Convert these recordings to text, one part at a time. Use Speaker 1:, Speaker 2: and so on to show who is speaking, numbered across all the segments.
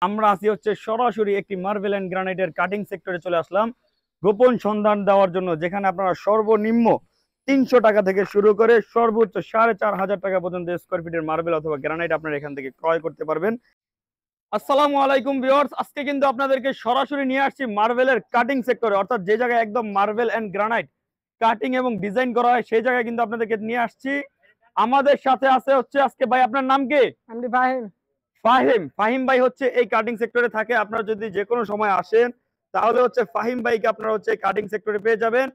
Speaker 1: আমরা আছি হচ্ছে সরাসরি একটি মার্বেল এন্ড গ্রানাইটের কাটিং সেক্টরে চলে আসলাম গোপন সন্ধান দেওয়ার জন্য, যেখানে আপনারা সর্বনিম্ন 300 টাকা থেকে শুরু করে সর্বোচ্চ 4500 টাকা পর্যন্ত স্কয়ার ফিটের মার্বেল অথবা গ্রানাইট আপনারা এখান থেকে ক্রয় করতে পারবেন। আসসালামু আলাইকুম ভিউয়ার্স, আজকে কিন্তু আপনাদেরকে সরাসরি নিয়ে আসছি মার্বেলের কাটিং সেক্টরে, অর্থাৎ যে জায়গায় একদম মার্বেল এন্ড গ্রানাইট কাটিং এবং ডিজাইন করা হয় সেই জায়গায় কিন্তু আপনাদেরকে নিয়ে আসছি। আমাদের সাথে আছে হচ্ছে আজকে ভাই, আপনার নাম কি?
Speaker 2: আমি ফাহিম।
Speaker 1: ফাহিম ভাই হচ্ছে এই কাটিং সেক্টরে থাকে। আপনারা যদি যে কোনো সময় আসেন তাহলে হচ্ছে ফাহিম ভাইকে আপনারা হচ্ছে কাটিং সেক্টরে পেয়ে যাবেন।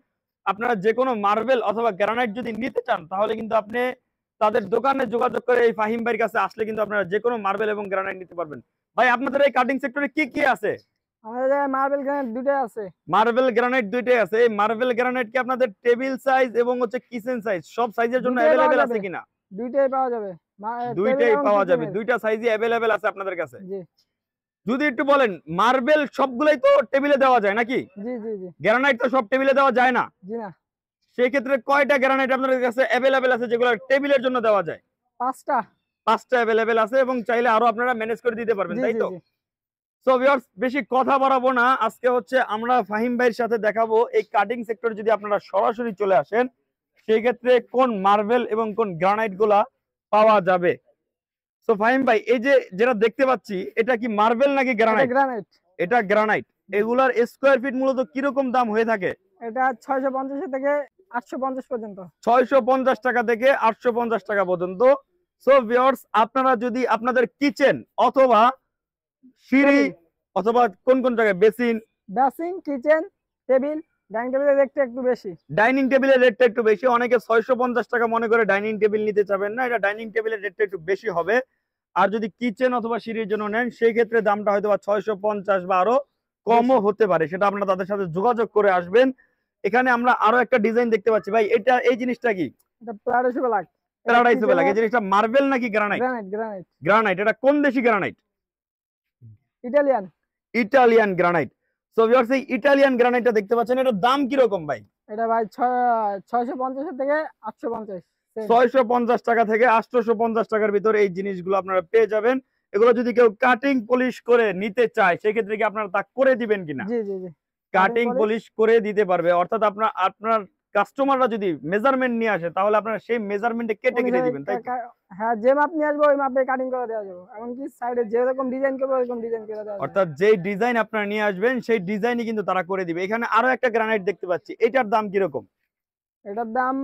Speaker 1: আপনারা যে কোনো মার্বেল অথবা গ্রানাইট যদি নিতে চান তাহলে কিন্তু আপনি তাদের দোকানে যোগাযোগ করে এই ফাহিম ভাইয়ের কাছে আসলে কিন্তু আপনারা যে কোনো মার্বেল এবং গ্রানাইট নিতে পারবেন। ভাই, আপনাদের এই কাটিং সেক্টরে কি কি আছে?
Speaker 2: আমাদের মার্বেল গ্রানাইট দুটোই আছে।
Speaker 1: মার্বেল গ্রানাইট দুইটাই আছে। এই মার্বেল গ্রানাইট কি আপনাদের টেবিল সাইজ এবং হচ্ছে কিচেন সাইজ সব সাইজের জন্য अवेलेबल আছে কিনা?
Speaker 2: দুইটাই পাওয়া যাবে।
Speaker 1: দুইটাই পাওয়া যাবে, দুইটা সাইজই अवेलेबल আছে আপনাদের কাছে। জি। যদি একটু বলেন, মার্বেল সবগুলাই তো টেবিলে দেওয়া যায় নাকি?
Speaker 2: জি জি জি।
Speaker 1: গ্রানাইট তো সব টেবিলে দেওয়া যায় না।
Speaker 2: জি না।
Speaker 1: সেই ক্ষেত্রে কয়টা গ্রানাইট আপনাদের কাছে अवेलेबल আছে যেগুলো টেবিলের জন্য দেওয়া যায়? পাঁচটা अवेलेबल আছে এবং চাইলে আরো আপনারা ম্যানেজ করে দিতে পারবেন, তাই তো? সো ভিউয়ার্স, বেশি কথা বাড়াবো না, আজকে হচ্ছে আমরা ফাহিম ভাইয়ের সাথে দেখাবো এই কাটিং সেক্টরে যদি আপনারা সরাসরি চলে আসেন সেই ক্ষেত্রে কোন মার্বেল এবং কোন গ্রানাইট গুলা পাওয়া যাবে। সো ফাহিম ভাই, এই যে যেটা দেখতে পাচ্ছি এটা কি মার্বেল নাকি গ্রানাইট?
Speaker 2: গ্রানাইট।
Speaker 1: এটা গ্রানাইট। এগুলার স্কয়ার ফিট মূলত কিরকম দাম হয়ে থাকে?
Speaker 2: এটা 650 থেকে 850 পর্যন্ত।
Speaker 1: 650 টাকা থেকে 850 টাকা পর্যন্ত। সো ভিউয়ার্স, আপনারা যদি আপনাদের কিচেন অথবা সিঁড়ি অথবা কোন কোন জায়গায় বেসিন,
Speaker 2: কিচেন, টেবিল, ডাইনিং টেবিলের রেটটা একটু বেশি।
Speaker 1: ডাইনিং টেবিলের রেটটা একটু বেশি। অনেকে 650 টাকা মনে করে ডাইনিং টেবিল নিতে চাবেন না, এটা ডাইনিং টেবিলের রেটটা একটু বেশি হবে। আর যদি কিচেন অথবা সিঁড়ির জন্য নেন সেই ক্ষেত্রে দামটা হয়তো 650 বা আরো কমও হতে পারে, সেটা আপনারা তাদের সাথে যোগাযোগ করে আসবেন। এখানে আমরা আরো একটা ডিজাইন দেখতে পাচ্ছি ভাই, এটা এই জিনিসটা কি?
Speaker 2: এটা প্যারাডাইস ব্ল্যাক।
Speaker 1: Paradise black. এই জিনিসটা মার্বেল নাকি গ্রানাইট?
Speaker 2: গ্রানাইট।
Speaker 1: গ্রানাইট। এটা কোন দেশি granite? Italian granite. So viewers, এই ইটালিয়ান গ্রানাইটটা দেখতে পাচ্ছেন, এটার দাম কি রকম ভাই?
Speaker 2: এটা ভাই 650 থেকে 850।
Speaker 1: 650 টাকা থেকে 850 টাকার ভিতরে এই জিনিসগুলো আপনারা পেয়ে যাবেন। এগুলো যদি কেউ কাটিং পলিশ করে নিতে চায় সেই ক্ষেত্রে কি আপনারা তা করে দিবেন কিনা?
Speaker 2: জি জি জি।
Speaker 1: কাটিং পলিশ করে দিতে পারবে, অর্থাৎ আপনার কাস্টমাররা যদি মেজারমেন্ট নিয়ে আসে তাহলে আপনারা সেই মেজারমেন্টে কেটে কেটে দিবেন, তাই তো?
Speaker 2: হ্যাঁ, যে মাপ নিয়ে আসবে ওই মাপে কাটিং করে দেওয়া যাবে। এমনকি সাইডে যে রকম ডিজাইন করবে ওরকম ডিজাইন করে দেওয়া যাবে।
Speaker 1: অর্থাৎ যেই ডিজাইন আপনারা নিয়ে আসবেন সেই ডিজাইনই কিন্তু তারা করে দিবে। এখানে আরো একটা গ্রানাইট দেখতে পাচ্ছি, এটার দাম কি রকম?
Speaker 2: এটার দাম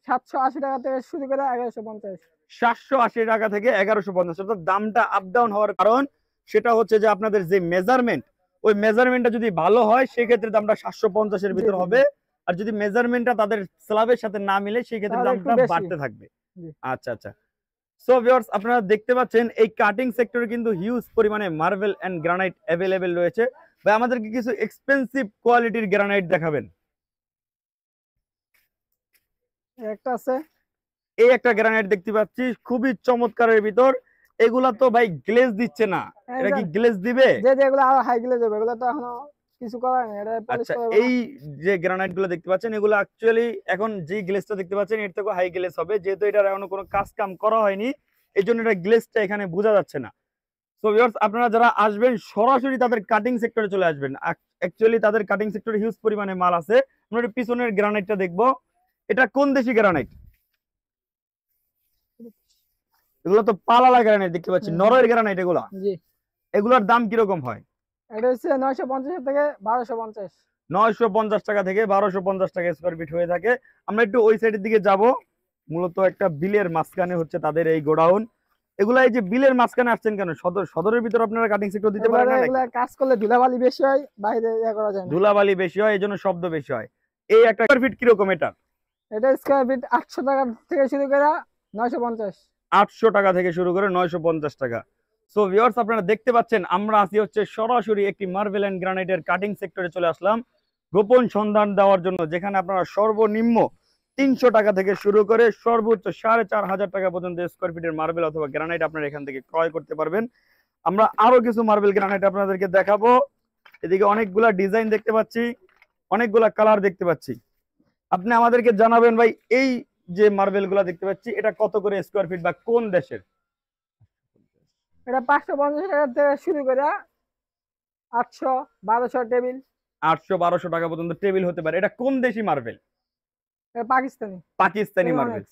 Speaker 2: 780 টাকা থেকে শুরু করে 1150।
Speaker 1: 780 টাকা থেকে 1150। অর্থাৎ দামটা আপ ডাউন হওয়ার কারণ সেটা হচ্ছে যে আপনাদের যে মেজারমেন্ট, ওই মেজারমেন্টটা যদি ভালো হয় সেই ক্ষেত্রে দামটা 750 এর ভিতর হবে, আর যদি মেজারমেন্টটা তাদের স্ল্যাবের সাথে না মিলে সেই ক্ষেত্রে দামটা বাড়তে থাকবে। আচ্ছা আচ্ছা। সো ভিউয়ার্স, আপনারা দেখতে পাচ্ছেন এই কাটিং সেক্টরে কিন্তু হিউজ পরিমাণে মার্বেল এন্ড গ্রানাইট अवेलेबल রয়েছে। ভাই, আমাদেরকে কিছু এক্সপেন্সিভ কোয়ালিটির গ্রানাইট দেখাবেন।
Speaker 2: একটা আছে,
Speaker 1: এই একটা গ্রানাইট দেখতে পাচ্ছি খুবই চমৎকারের ভিতর। এগুলা তো ভাই গ্লেজ দিচ্ছে না, এটা কি গ্লেজ দিবে?
Speaker 2: যে যেগুলো আরো হাই গ্লেজ হবে, এগুলো তো এখনো কিছু করা হয়নি, এটা পলিশ করা হবে।
Speaker 1: এই যে গ্রানাইট গুলো দেখতে পাচ্ছেন এগুলো অ্যাকচুয়ালি এখন যে গ্লেজটা দেখতে পাচ্ছেন এর থেকে হাই গ্লেজ হবে, যেহেতু এটার এখনো কোনো কাজ কাম করা হয়নি এইজন্য এটা গ্লেজটা এখানে বোঝা যাচ্ছে না। সো ভিউয়ার্স, আপনারা যারা আসবেন সরাসরি তাদের কাটিং সেক্টরে চলে আসবেন। অ্যাকচুয়ালি তাদের কাটিং সেক্টরে হিউজ পরিমাণে মাল আছে। আমরা পিছনের গ্রানাইটটা দেখবো, এটা কোন দেশি গ্রানাইট? এগুলো তো পালালা গ্রানাইট দেখতে পাচ্ছি, নরওয়ের গ্রানাইট এগুলা। জি। এগুলোর দাম কি রকম হয়?
Speaker 2: এটা হচ্ছে 950 থেকে 1250।
Speaker 1: 950 টাকা থেকে 1250 টাকা স্কয়ার ফিট হয়ে থাকে। আমরা একটু ওই সাইডের দিকে যাব। মূলত একটা বিলের মাঝখানে হচ্ছে তাদের এই গোডাউন। এগুলা এই যে বিলের মাঝখানে আসছেন কেন? সদরের ভিতর আপনারা কাটিং সেক্টর দিতে পারেন না?
Speaker 2: এগুলা কাজ করলে ধুলাবালি বেশি হয়, বাইরে করা যায় না।
Speaker 1: ধুলাবালি বেশি হয়, এজন্য শব্দ বেশি হয়। এই একটা স্কয়ার ফিট কি রকম এটা?
Speaker 2: এটা স্কয়ার ফিট 800 টাকা থেকে শুরু করে 950।
Speaker 1: 800 টাকা থেকে শুরু করে 950 টাকা। সো ভিউয়ার্স, আপনারা দেখতে পাচ্ছেন আমরা আছি হচ্ছে সরাসরি একটি মার্বেল এন্ড গ্রানাইটের কাটিং সেক্টরে চলে আসলাম গোপন সন্ধান দেওয়ার জন্য, যেখানে আপনারা সর্বনিম্ন 300 টাকা থেকে শুরু করে সর্বোচ্চ 4500 টাকা পর্যন্ত স্কয়ার ফিটের মার্বেল অথবা গ্রানাইট আপনারা এখান থেকে ক্রয় করতে পারবেন। আমরা আরো কিছু মার্বেল গ্রানাইট আপনাদেরকে দেখাবো। এদিকে অনেকগুলা ডিজাইন দেখতে পাচ্ছি, অনেকগুলা কালার দেখতে পাচ্ছি। আপনি আমাদেরকে জানাবেন ভাই, এই যে মার্বেল গুলা দেখতে পাচ্ছি এটা কত করে স্কয়ার ফিট বা কোন দেশের?
Speaker 2: এটা 550 টাকা থেকে শুরু করে 800 1200 টেবিল।
Speaker 1: 800 1200 টাকা পর্যন্ত টেবিল হতে পারে। এটা কোন দেশি marble?
Speaker 2: Pakistani.
Speaker 1: Pakistani marble.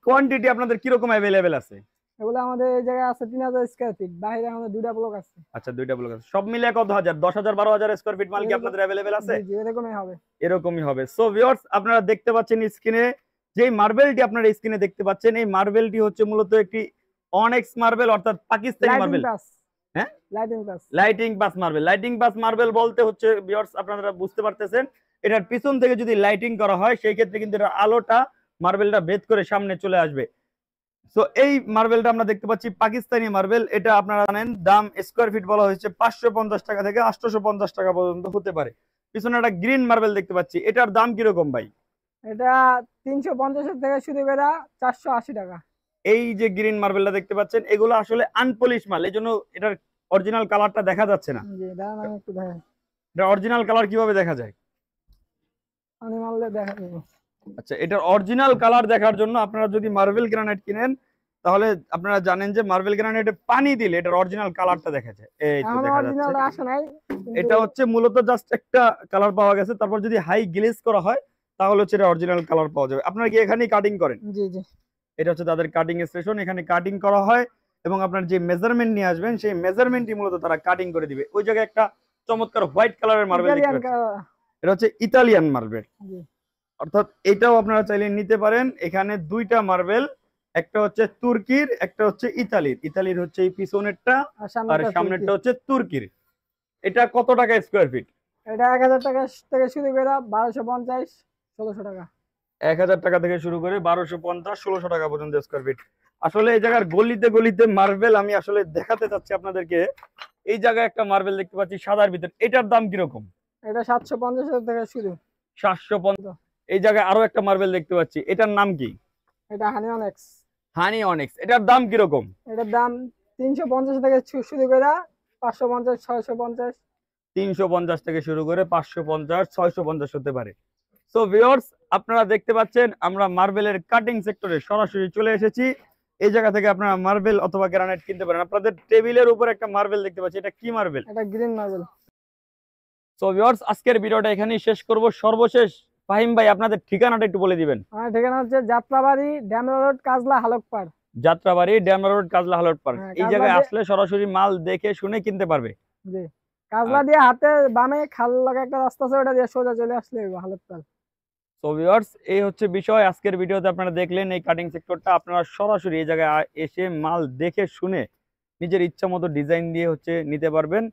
Speaker 1: Quantity আপনাদের কি রকম अवेलेबल আছে?
Speaker 2: এগুলো আমাদের এই জায়গায় আছে 3000 স্কয়ার ফিট, বাইরে আমাদের দুইটা ব্লক আছে।
Speaker 1: আচ্ছা, দুইটা ব্লক আছে। সব মিলে কত হাজার? 10000 12000 স্কয়ার ফিট মাল কি আপনাদের अवेलेबल আছে?
Speaker 2: জি এরকমই হবে।
Speaker 1: এরকমই হবে। সো ভিউয়ার্স, আপনারা দেখতে পাচ্ছেন স্ক্রিনে যেই মার্বেলটি আপনারা স্ক্রিনে দেখতে পাচ্ছেন, এই মার্বেলটি হচ্ছে মূলত একটি অনেক্স মার্বেল, অর্থাৎ পাকিস্তানি মার্বেল। হ্যাঁ, lighting pass marble. Lighting pass marble বলতে হচ্ছে ভিউয়ার্স, আপনারা বুঝতে পারতেছেন, এটার পিছন থেকে যদি লাইটিং করা হয় সেই ক্ষেত্রে কিন্তু এটা আলোটা মার্বেলটা ভেদ করে সামনে চলে আসবে। সো এই মার্বেলটা আমরা দেখতে পাচ্ছি পাকিস্তানি মার্বেল। এটা আপনারা জানেন দাম স্কয়ার ফিট বলা হয়েছে 550 টাকা থেকে 850 টাকা পর্যন্ত হতে পারে। পিছনে একটা গ্রিন মার্বেল দেখতে পাচ্ছি, এটার দাম কিরকম ভাই?
Speaker 2: এটা 350 থেকে শুরু করে 480 টাকা।
Speaker 1: এই যে গ্রিন মার্বেলটা দেখতে পাচ্ছেন, এগুলো আসলে আনপলিশ মাল, এই জন্য এটার অরিজিনাল কালারটা দেখা যাচ্ছে না।
Speaker 2: জি দাঁড়ান আমি একটু দেখাই।
Speaker 1: এটা অরিজিনাল কালার কিভাবে দেখা যায়?
Speaker 2: আমি মারলে দেখা দেব।
Speaker 1: আচ্ছা, এটার অরিজিনাল কালার দেখার জন্য আপনারা যদি মার্বেল গ্রানাইট কিনেন তাহলে আপনারা জানেন যে মার্বেল গ্রানাইটে পানি দিলে এটার অরিজিনাল কালারটা দেখা যায়। এই তো দেখা
Speaker 2: অরিজিনালটা
Speaker 1: যাচ্ছে।
Speaker 2: আসে নাই,
Speaker 1: এটা হচ্ছে মূলত জাস্ট একটা কালার পাওয়া গেছে, তারপর যদি হাই গ্লেজ করা হয় তাহলে হচ্ছে এটা অরিজিনাল কালার পাওয়া যাবে। আপনারা কি এখানেই কাটিং করেন?
Speaker 2: জি জি।
Speaker 1: এটা হচ্ছে তাদের কাটিং স্টেশন, এখানে কাটিং করা হয় এবং আপনার যে মেজারমেন্ট নিয়ে আসবেন সেই মেজারমেন্টই মূলত তারা কাটিং করে দিবে। ওই জায়গায় একটা চমৎকার হোয়াইট কালারের মার্বেল দেখতে পাচ্ছেন, এটা হচ্ছে ইতালিয়ান মার্বেল। অর্থাৎ এটাও আপনারা চাইলে নিতে পারেন। এখানে দুইটা মার্বেল, একটা হচ্ছে তুর্কির, একটা হচ্ছে ইতালির। ইতালির হচ্ছে এই পিছনেরটা আর সামনেরটা হচ্ছে তুর্কির। এটা কত টাকা স্কয়ার ফিট?
Speaker 2: এটা 1000 টাকা থেকে শুরু করে 1250 1600 টাকা।
Speaker 1: 1000 টাকা থেকে শুরু করে 1250 1600 টাকা পর্যন্ত স্কয়ার ফিট। আসলে এই জায়গার গলিতে গলিতে মার্বেল আমি আসলে দেখাতে চাচ্ছি আপনাদেরকে। এই জায়গায় একটা মার্বেল দেখতে পাচ্ছি সাদার ভিতর, এটার দাম কিরকম?
Speaker 2: এটা 750 থেকে শুরু।
Speaker 1: 750। এই জায়গায় আরো একটা মার্বেল দেখতে পাচ্ছি, এটার নাম কি?
Speaker 2: এটা হানি অনেক্স।
Speaker 1: হানি অনেক্স। এটার দাম কিরকম?
Speaker 2: এটার দাম 350 থেকে শুরু করে 550 650।
Speaker 1: 350 থেকে শুরু করে 550 650 হতে পারে। সো ভিউয়ার্স, আপনারা দেখতে পাচ্ছেন আমরা মার্বেলের কাটিং সেক্টরে সরাসরি চলে এসেছি। এই জায়গা থেকে আপনারা মার্বেল অথবা গ্রানাইট কিনতে পারেন। আপনাদের টেবিলের উপর একটা মার্বেল দেখতে পাচ্ছি, এটা কি মার্বেল?
Speaker 2: এটা গ্রিন মার্বেল।
Speaker 1: সো ভিউয়ার্স, আজকের ভিডিওটা এখানেই শেষ করব। সর্বশেষ ফাহিম ভাই আপনাদের ঠিকানাটা একটু বলে দিবেন।
Speaker 2: আমার ঠিকানা হচ্ছে যাত্রাবাড়ি, ড্যামরা রোড, কাজলা, হালকপাড়।
Speaker 1: যাত্রাবাড়ি, ড্যামরা রোড, কাজলা, হালকপাড়। এই জায়গায় আসলে সরাসরি মাল দেখে শুনে কিনতে পারবে।
Speaker 2: জি, কাজলা দিয়ে হাতে বামে খাল লাগা একটা রাস্তা আছে, ওটা দিয়ে সোজা চলে আসলে হালকপাড়।
Speaker 1: সো ভিউয়ার্স, এই হচ্ছে বিষয়। আজকের ভিডিওতে আপনারা দেখলেন এই কাটিং সেক্টরটা। আপনারা সরাসরি এই জায়গায় এসে মাল দেখে শুনে নিজের ইচ্ছা মতো ডিজাইন দিয়ে হচ্ছে নিতে পারবেন।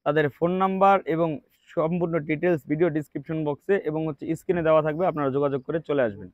Speaker 1: তাদের ফোন নাম্বার এবং সম্পূর্ণ ডিটেলস ভিডিও ডিসক্রিপশন বক্সে এবং হচ্ছে স্ক্রিনে দেওয়া থাকবে, আপনারা যোগাযোগ করে চলে আসবেন।